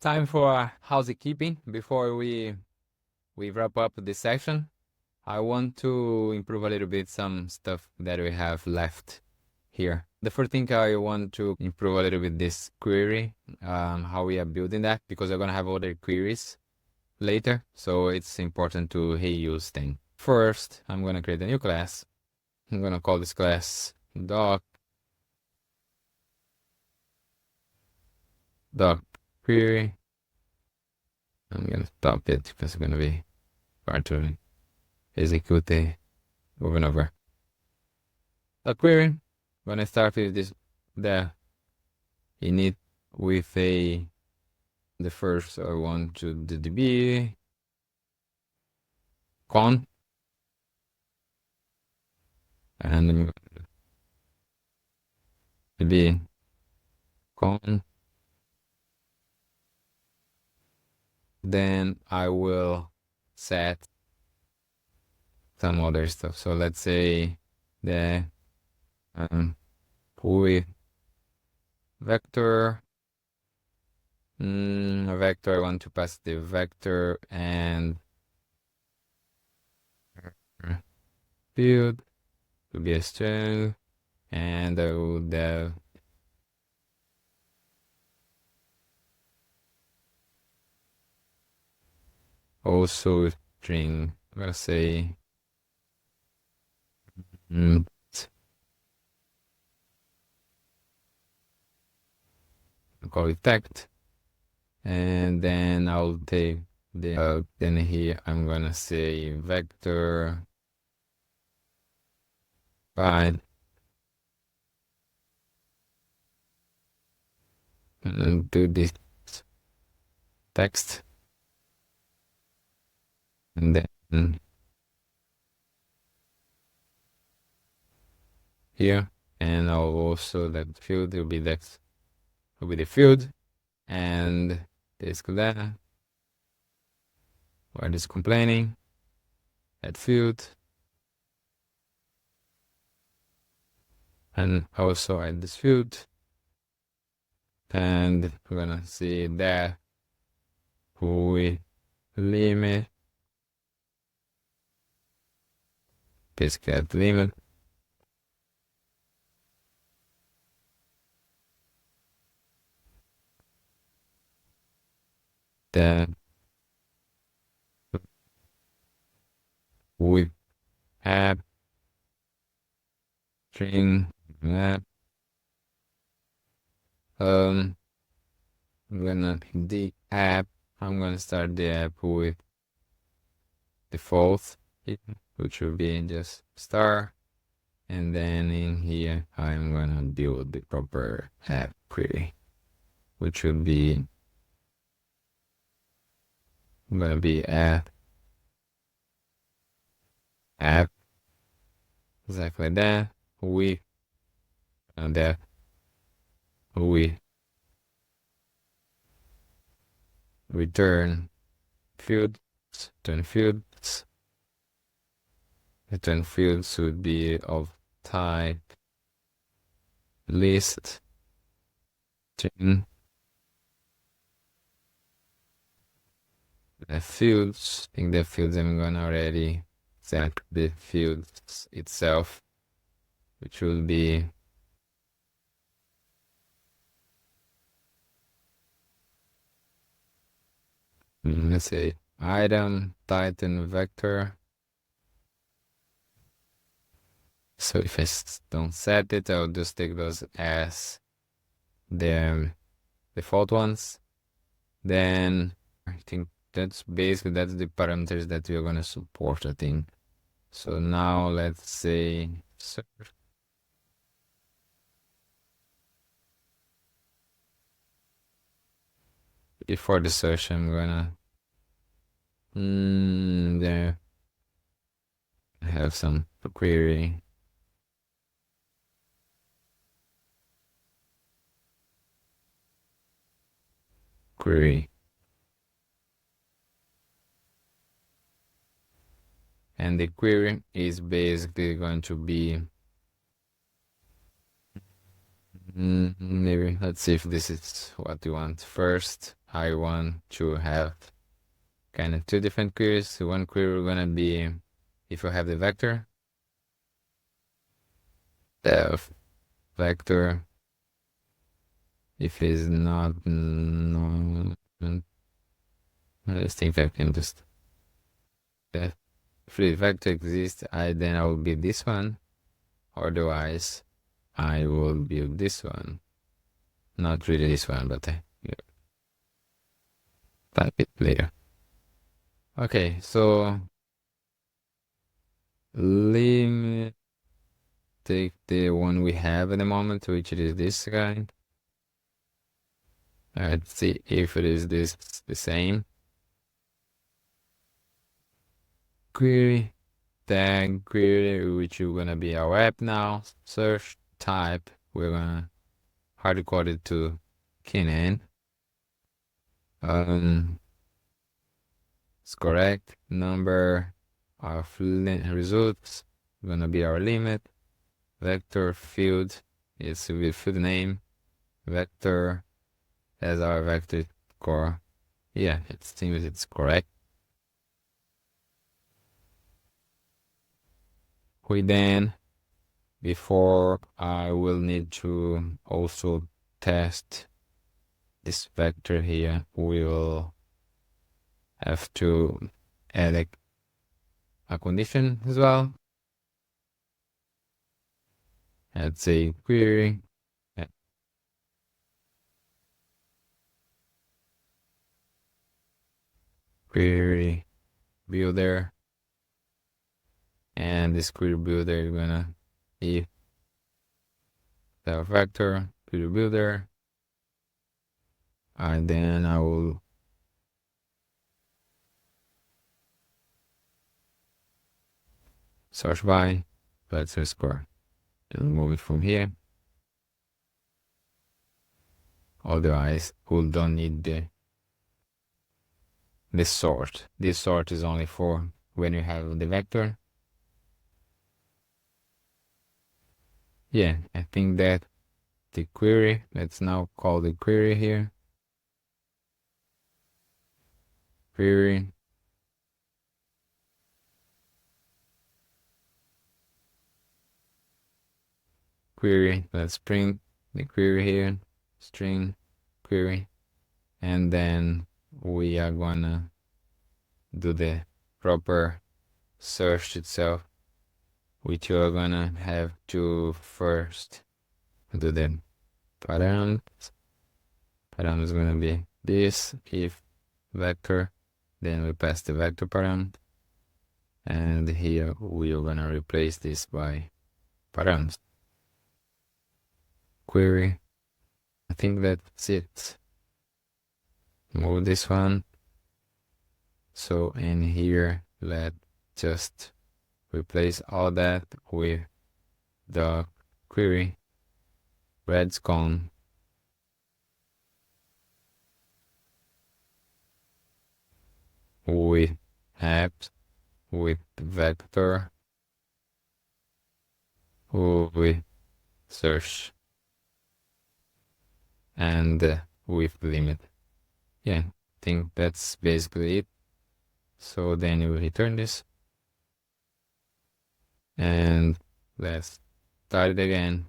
Time for housekeeping before we wrap up this section. I want to improve a little bit some stuff that we have left here. The first thing I want to improve a little bit this query, how we are building that, because we're gonna have other queries later, so it's important to reuse things. First, I'm gonna create a new class. I'm gonna call this class doc query. I'm gonna stop it because it's gonna be hard to execute it over and over. A query. When I start with this, the init with the first I want to DB con, and DB con. Then I will set some other stuff. So let's say the with vector. A vector, I want to pass the vector and field to be a string, and I would have also string. I'm gonna say call it text, and then I'll take the then here I'm gonna say vector by and do this text, and then here, and I'll also that field will be that will be the field, and this that where it's complaining that field, and also add this field, and we're gonna see that we limit basically at limit that we have string map. I'm gonna the app. I'm gonna start the app with default, which will be just star, and then in here I'm gonna build the proper app query, which will be gonna be app exactly like that. We that we return fields. Return fields. Return fields would be of type list string. The fields. I think the fields I'm gonna already set the fields itself, which will be let's say item title vector. So if I don't set it, I'll just take those as the default ones. Then I think that's basically that's the parameters that we're gonna support, I think. So now let's say search. Before the search, I'm gonna there I have some query. And the query is basically going to be maybe let's see if this is what you want first. I want to have kind of two different queries. So one query gonna be if you have the vector, the vector, if it's not, no, let's think if I can just, if the vector exists, then I will build this one. Otherwise, I will build this one. Not really this one, but type it later. Okay, so limit, take the one we have at the moment, which is this guy. Let's see if it is this the same. Query, tag query, which is gonna be our app now. Search type, we're gonna hard code it to Kinen. It's correct. Number of results gonna be our limit. Vector field is with field name. Vector as our vector core. Yeah, it seems it's correct. We then, before I will need to also test this vector here, we will have to add a condition as well. Let's say query. Query builder, and this query builder is gonna be the vector query builder, and then I will search by vector score. And move it from here. Otherwise, we don't need the sort. This sort is only for when you have the vector. Yeah, I think that the query, let's now call the query here. Query. Query, let's print the query here, string query, and then we are gonna do the proper search itself, which you're gonna have to first do the params. Param is gonna be this if vector, then we pass the vector param, and here we are gonna replace this by params. Query. I think that's it. Move this one. So in here, let's just replace all that with the query redcon with apps with vector with search and with limit. Yeah, I think that's basically it. So then you return this and let's start it again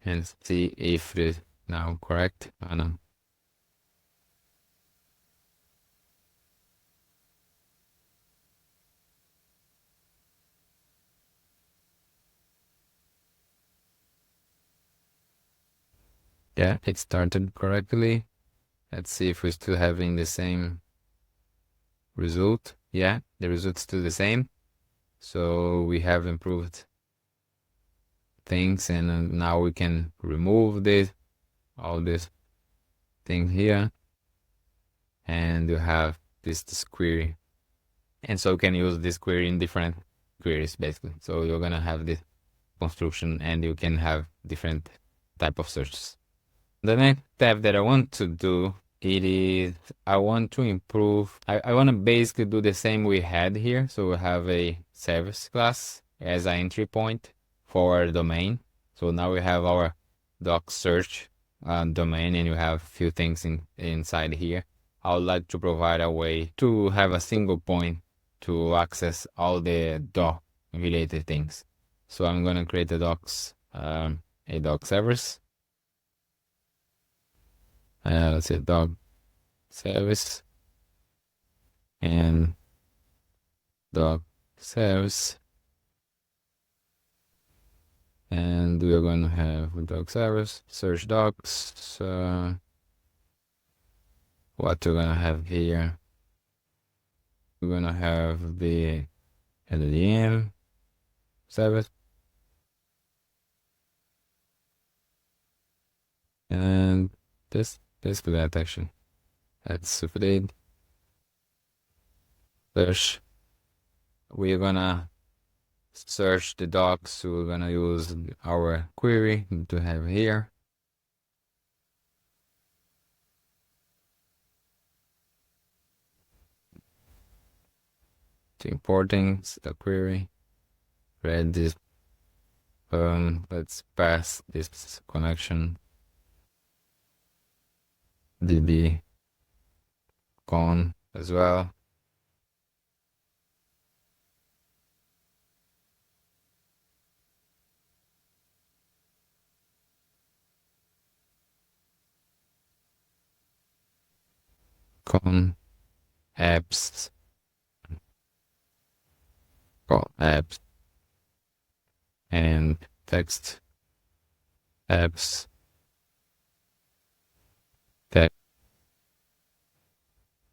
and see if it is now correct or not. Yeah, it started correctly. Let's see if we're still having the same result. Yeah, the result's still the same. So we have improved things, and now we can remove all this thing here, and you have this query. And so you can use this query in different queries, basically. So you're gonna have this construction, and you can have different type of searches. The next step that I want to do, it is I want to improve. I want to basically do the same we had here. So we have a service class as an entry point for our domain. So now we have our doc search domain and you have a few things inside here, I would like to provide a way to have a single point to access all the doc related things. So I'm gonna create a docs service. Let's say doc service and doc service, and we are going to have doc service, search docs. What we're gonna have here, we're gonna have the LLM service, and this basically that action. That's update search. We're gonna search the docs, so we're gonna use our query to have here. To importing the query, read this. Let's pass this connection db con as well. Con apps, call apps, and text apps, text,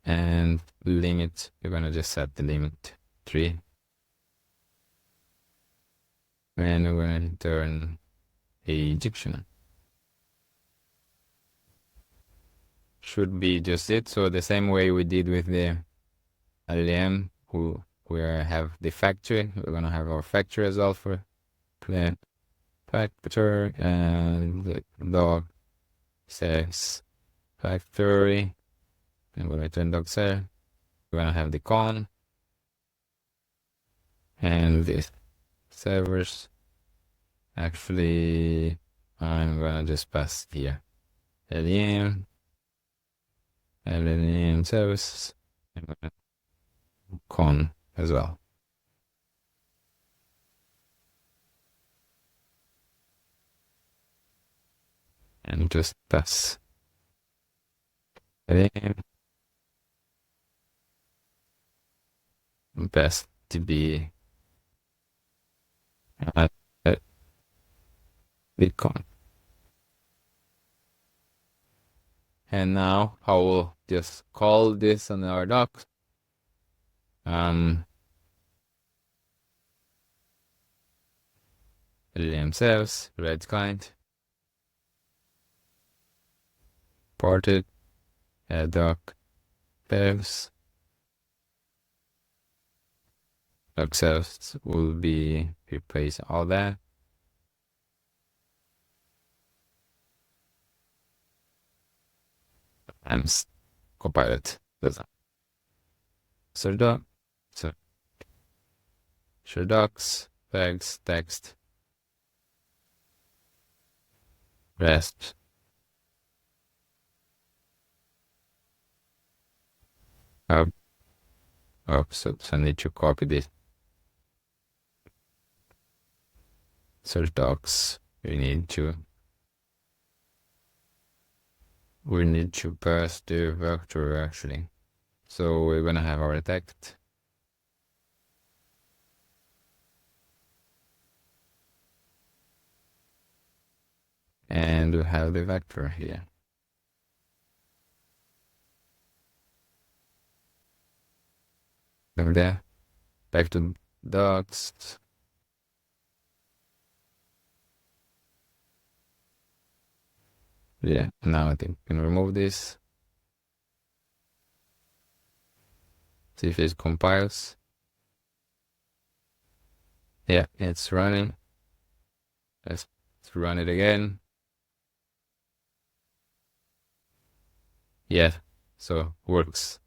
and limit. We're gonna just set the limit 3, and we're gonna return a dictionary. Should be just it. So the same way we did with the LLM, we have the factory. We're gonna have our factory as well for clean factor, and the dog says factory, and we're gonna return dog says. We're gonna have the con and this servers. Actually, I'm gonna just pass here LLM service, and con as well. And just pass LLM, best to be Bitcoin. And now I will just call this on our docs. LLM service, red client, ported, doc service. Doc service will be replace all that. I'm copilot. So doc, so show docs, tags, text, rest. So I need to copy this. Search docs. We need to pass the vector actually. So we're gonna have our text. And we have the vector here. Over there. Back to docs. Yeah, now I think we can remove this. See if it compiles. Yeah, it's running. Let's run it again. Yeah, so works.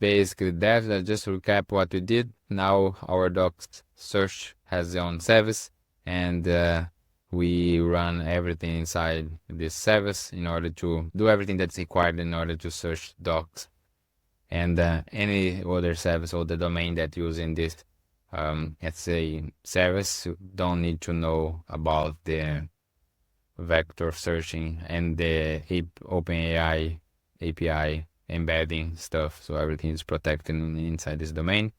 Basically that, just to recap what we did. Now our docs search has its own service, and we run everything inside this service in order to do everything that's required in order to search docs. And any other service or the domain that using this, let's say, service, don't need to know about the vector searching and the OpenAI API embedding stuff. So everything is protected inside this domain.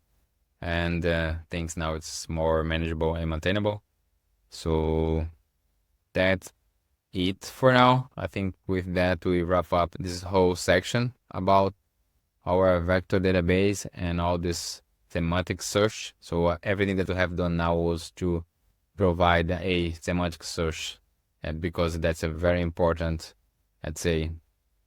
And things now it's more manageable and maintainable. So that's it for now. I think with that we wrap up this whole section about our vector database and all this semantic search. So everything that we have done now was to provide a semantic search, because that's a very important, let's say,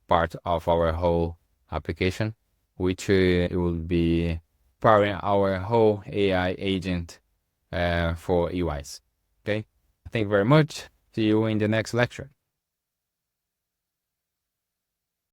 part of our whole application, which will be powering our whole AI agent for UIs. Okay, thank you very much. See you in the next lecture.